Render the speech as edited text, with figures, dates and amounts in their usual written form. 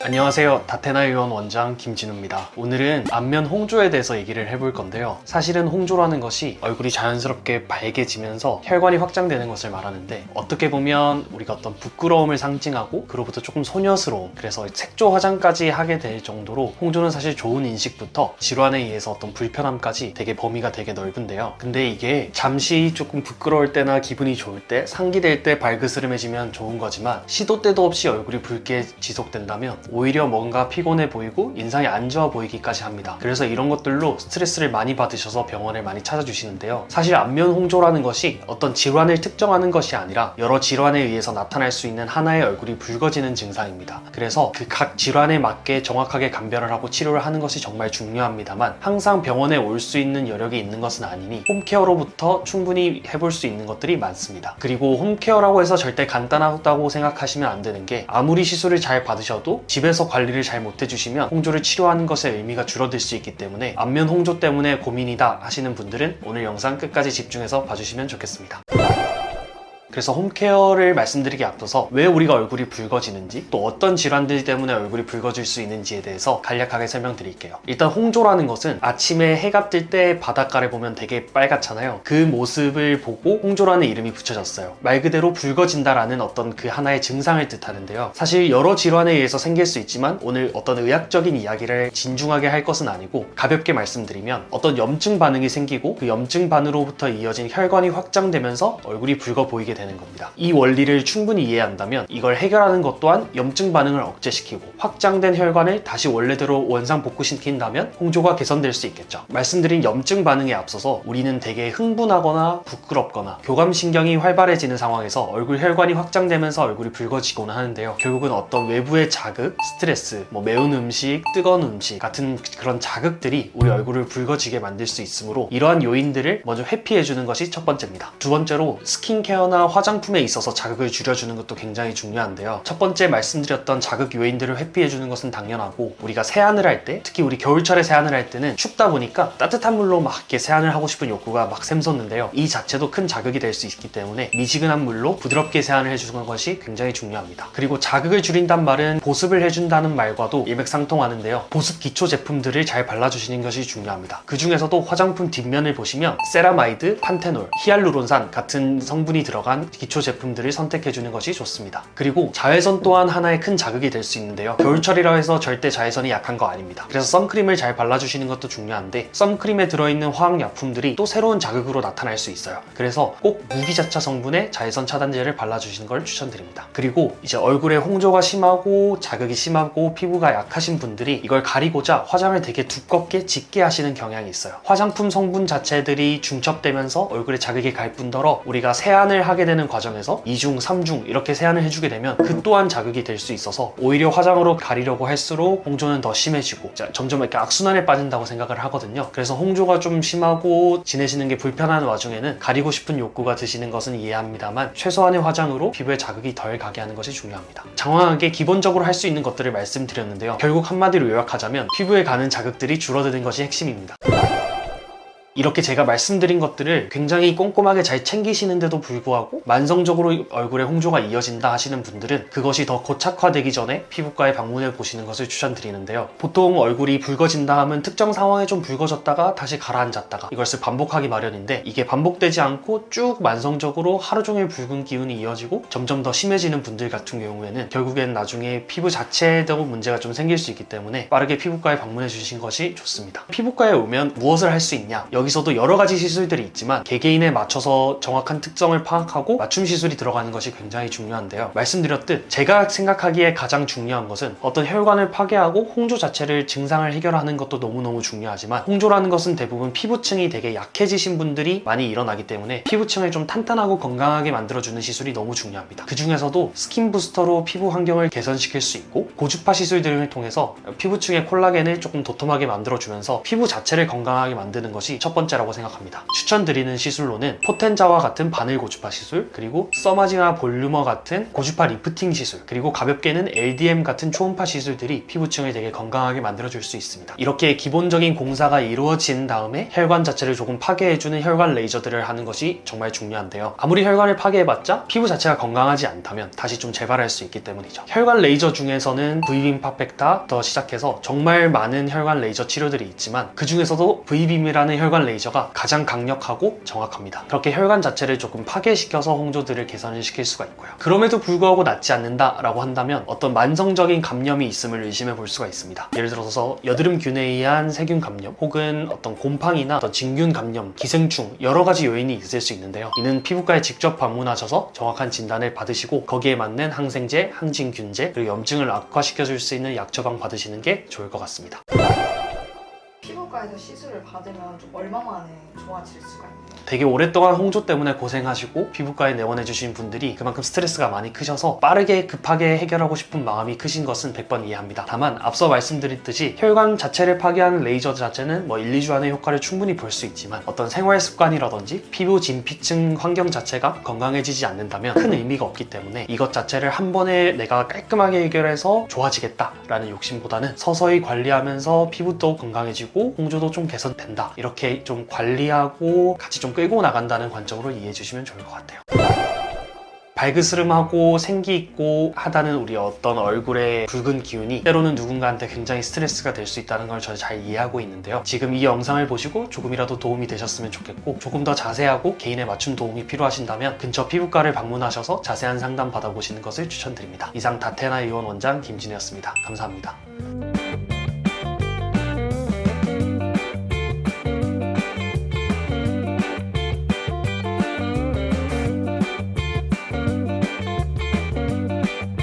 안녕하세요. 다테나 의원 원장 김진우입니다. 오늘은 안면 홍조에 대해서 얘기를 해볼 건데요. 사실은 홍조라는 것이 얼굴이 자연스럽게 밝아지면서 혈관이 확장되는 것을 말하는데, 어떻게 보면 우리가 어떤 부끄러움을 상징하고 그로부터 조금 소녀스러움, 그래서 색조 화장까지 하게 될 정도로 홍조는 사실 좋은 인식부터 질환에 의해서 어떤 불편함까지 되게 범위가 되게 넓은데요. 근데 이게 잠시 조금 부끄러울 때나 기분이 좋을 때, 상기될 때 발그스름해지면 좋은 거지만 시도 때도 없이 얼굴이 붉게 지속된다면 오히려 뭔가 피곤해 보이고 인상이 안 좋아 보이기까지 합니다. 그래서 이런 것들로 스트레스를 많이 받으셔서 병원을 많이 찾아주시는데요. 사실 안면 홍조라는 것이 어떤 질환을 특정하는 것이 아니라 여러 질환에 의해서 나타날 수 있는 하나의 얼굴이 붉어지는 증상입니다. 그래서 그 각 질환에 맞게 정확하게 감별을 하고 치료를 하는 것이 정말 중요합니다만, 항상 병원에 올 수 있는 여력이 있는 것은 아니니 홈케어로부터 충분히 해볼 수 있는 것들이 많습니다. 그리고 홈케어라고 해서 절대 간단하다고 생각하시면 안 되는 게, 아무리 시술을 잘 받으셔도 집에서 관리를 잘 못 해주시면 홍조를 치료하는 것의 의미가 줄어들 수 있기 때문에, 안면 홍조 때문에 고민이다 하시는 분들은 오늘 영상 끝까지 집중해서 봐주시면 좋겠습니다. 그래서 홈케어를 말씀드리기 앞서서 왜 우리가 얼굴이 붉어지는지, 또 어떤 질환들 때문에 얼굴이 붉어질 수 있는지에 대해서 간략하게 설명드릴게요. 일단 홍조라는 것은 아침에 해가 뜰 때 바닷가를 보면 되게 빨갛잖아요. 그 모습을 보고 홍조라는 이름이 붙여졌어요. 말 그대로 붉어진다라는 어떤 그 하나의 증상을 뜻하는데요. 사실 여러 질환에 의해서 생길 수 있지만 오늘 어떤 의학적인 이야기를 진중하게 할 것은 아니고, 가볍게 말씀드리면 어떤 염증 반응이 생기고 그 염증 반응으로부터 이어진 혈관이 확장되면서 얼굴이 붉어 보이게 되는 겁니다. 이 원리를 충분히 이해한다면 이걸 해결하는 것 또한 염증 반응을 억제시키고 확장된 혈관을 다시 원래대로 원상 복구시킨다면 홍조가 개선될 수 있겠죠. 말씀드린 염증 반응에 앞서서 우리는 되게 흥분하거나 부끄럽거나 교감신경이 활발해지는 상황에서 얼굴 혈관이 확장되면서 얼굴이 붉어지곤 하는데요. 결국은 어떤 외부의 자극, 스트레스, 매운 음식, 뜨거운 음식 같은 그런 자극들이 우리 얼굴을 붉어지게 만들 수 있으므로, 이러한 요인들을 먼저 회피해주는 것이 첫 번째입니다. 두 번째로 스킨케어나 화장품에 있어서 자극을 줄여주는 것도 굉장히 중요한데요. 첫 번째 말씀드렸던 자극 요인들을 회피해주는 것은 당연하고, 우리가 세안을 할 때, 특히 우리 겨울철에 세안을 할 때는 춥다 보니까 따뜻한 물로 막 이렇게 세안을 하고 싶은 욕구가 막 샘솟는데요. 이 자체도 큰 자극이 될 수 있기 때문에 미지근한 물로 부드럽게 세안을 해주는 것이 굉장히 중요합니다. 그리고 자극을 줄인단 말은 보습을 해준다는 말과도 일맥상통하는데요. 보습 기초 제품들을 잘 발라주시는 것이 중요합니다. 그 중에서도 화장품 뒷면을 보시면 세라마이드, 판테놀, 히알루론산 같은 성분이 들어간 기초 제품들을 선택해주는 것이 좋습니다. 그리고 자외선 또한 하나의 큰 자극이 될 수 있는데요. 겨울철이라 해서 절대 자외선이 약한 거 아닙니다. 그래서 선크림을 잘 발라주시는 것도 중요한데, 선크림에 들어있는 화학약품들이 또 새로운 자극으로 나타날 수 있어요. 그래서 꼭 무기자차 성분의 자외선 차단제를 발라주시는 걸 추천드립니다. 그리고 이제 얼굴에 홍조가 심하고 자극이 심하고 피부가 약하신 분들이 이걸 가리고자 화장을 되게 두껍게 짙게 하시는 경향이 있어요. 화장품 성분 자체들이 중첩되면서 얼굴에 자극이 갈 뿐더러, 우리가 세안을 하게 되는 과정에서 2중, 3중 이렇게 세안을 해주게 되면 그 또한 자극이 될 수 있어서 오히려 화장으로 가리려고 할수록 홍조는 더 심해지고 점점 이렇게 악순환에 빠진다고 생각을 하거든요. 그래서 홍조가 좀 심하고 지내시는 게 불편한 와중에는 가리고 싶은 욕구가 드시는 것은 이해합니다만, 최소한의 화장으로 피부에 자극이 덜 가게 하는 것이 중요합니다. 장황하게 기본적으로 할 수 있는 것들을 말씀드렸는데요. 결국 한마디로 요약하자면 피부에 가는 자극들이 줄어드는 것이 핵심입니다. 이렇게 제가 말씀드린 것들을 굉장히 꼼꼼하게 잘 챙기시는데도 불구하고 만성적으로 얼굴에 홍조가 이어진다 하시는 분들은 그것이 더 고착화되기 전에 피부과에 방문해 보시는 것을 추천드리는데요. 보통 얼굴이 붉어진다 하면 특정 상황에 좀 붉어졌다가 다시 가라앉았다가 이것을 반복하기 마련인데, 이게 반복되지 않고 쭉 만성적으로 하루 종일 붉은 기운이 이어지고 점점 더 심해지는 분들 같은 경우에는 결국엔 나중에 피부 자체에도 문제가 좀 생길 수 있기 때문에 빠르게 피부과에 방문해 주신 것이 좋습니다. 피부과에 오면 무엇을 할 수 있냐? 여기서도 여러 가지 시술들이 있지만 개개인에 맞춰서 정확한 특성을 파악하고 맞춤 시술이 들어가는 것이 굉장히 중요한데요. 말씀드렸듯 제가 생각하기에 가장 중요한 것은 어떤 혈관을 파괴하고 홍조 자체를 증상을 해결하는 것도 너무너무 중요하지만, 홍조라는 것은 대부분 피부층이 되게 약해지신 분들이 많이 일어나기 때문에 피부층을 좀 탄탄하고 건강하게 만들어주는 시술이 너무 중요합니다. 그 중에서도 스킨 부스터로 피부 환경을 개선시킬 수 있고, 고주파 시술 등을 통해서 피부층의 콜라겐을 조금 도톰하게 만들어주면서 피부 자체를 건강하게 만드는 것이 첫 번째라고 생각합니다. 추천드리는 시술로는 포텐자와 같은 바늘 고주파 시술, 그리고 써마징화 볼륨어 같은 고주파 리프팅 시술, 그리고 가볍게는 LDM 같은 초음파 시술들이 피부층을 되게 건강하게 만들어줄 수 있습니다. 이렇게 기본적인 공사가 이루어진 다음에 혈관 자체를 조금 파괴해주는 혈관 레이저들을 하는 것이 정말 중요한데요. 아무리 혈관을 파괴해봤자 피부 자체가 건강하지 않다면 다시 좀 재발할 수 있기 때문이죠. 혈관 레이저 중에서는 V빔 파펙타부터 시작해서 정말 많은 혈관 레이저 치료들이 있지만 그 중에서도 V빔이라는 혈관 레이저가 가장 강력하고 정확합니다. 그렇게 혈관 자체를 조금 파괴시켜서 홍조들을 개선을 시킬 수가 있고요. 그럼에도 불구하고 낫지 않는다라고 한다면 어떤 만성적인 감염이 있음을 의심해 볼 수가 있습니다. 예를 들어서 여드름균에 의한 세균 감염, 혹은 어떤 곰팡이나 어떤 진균 감염, 기생충, 여러 가지 요인이 있을 수 있는데요. 이는 피부과에 직접 방문하셔서 정확한 진단을 받으시고 거기에 맞는 항생제, 항진균제, 그리고 염증을 악화시켜줄 수 있는 약 처방 받으시는 게 좋을 것 같습니다. 피부과에서 시술을 받으면 좀 얼마 만에 좋아질 수가 있나요? 되게 오랫동안 홍조 때문에 고생하시고 피부과에 내원해주신 분들이 그만큼 스트레스가 많이 크셔서 빠르게 급하게 해결하고 싶은 마음이 크신 것은 100번 이해합니다. 다만 앞서 말씀드렸듯이 혈관 자체를 파괴하는 레이저 자체는 1, 2주 안에 효과를 충분히 볼 수 있지만 어떤 생활 습관이라든지 피부 진피층 환경 자체가 건강해지지 않는다면 큰 의미가 없기 때문에 이것 자체를 한 번에 내가 깔끔하게 해결해서 좋아지겠다라는 욕심보다는 서서히 관리하면서 피부도 건강해지고 홍조도 좀 개선된다, 이렇게 좀 관리하고 같이 좀 끌고 나간다는 관점으로 이해해 주시면 좋을 것 같아요. 발그스름하고 생기있고 하다는 우리 어떤 얼굴의 붉은 기운이 때로는 누군가한테 굉장히 스트레스가 될 수 있다는 걸 저는 잘 이해하고 있는데요. 지금 이 영상을 보시고 조금이라도 도움이 되셨으면 좋겠고, 조금 더 자세하고 개인에 맞춘 도움이 필요하신다면 근처 피부과를 방문하셔서 자세한 상담 받아보시는 것을 추천드립니다. 이상 다테나 의원 원장 김진우였습니다. 감사합니다.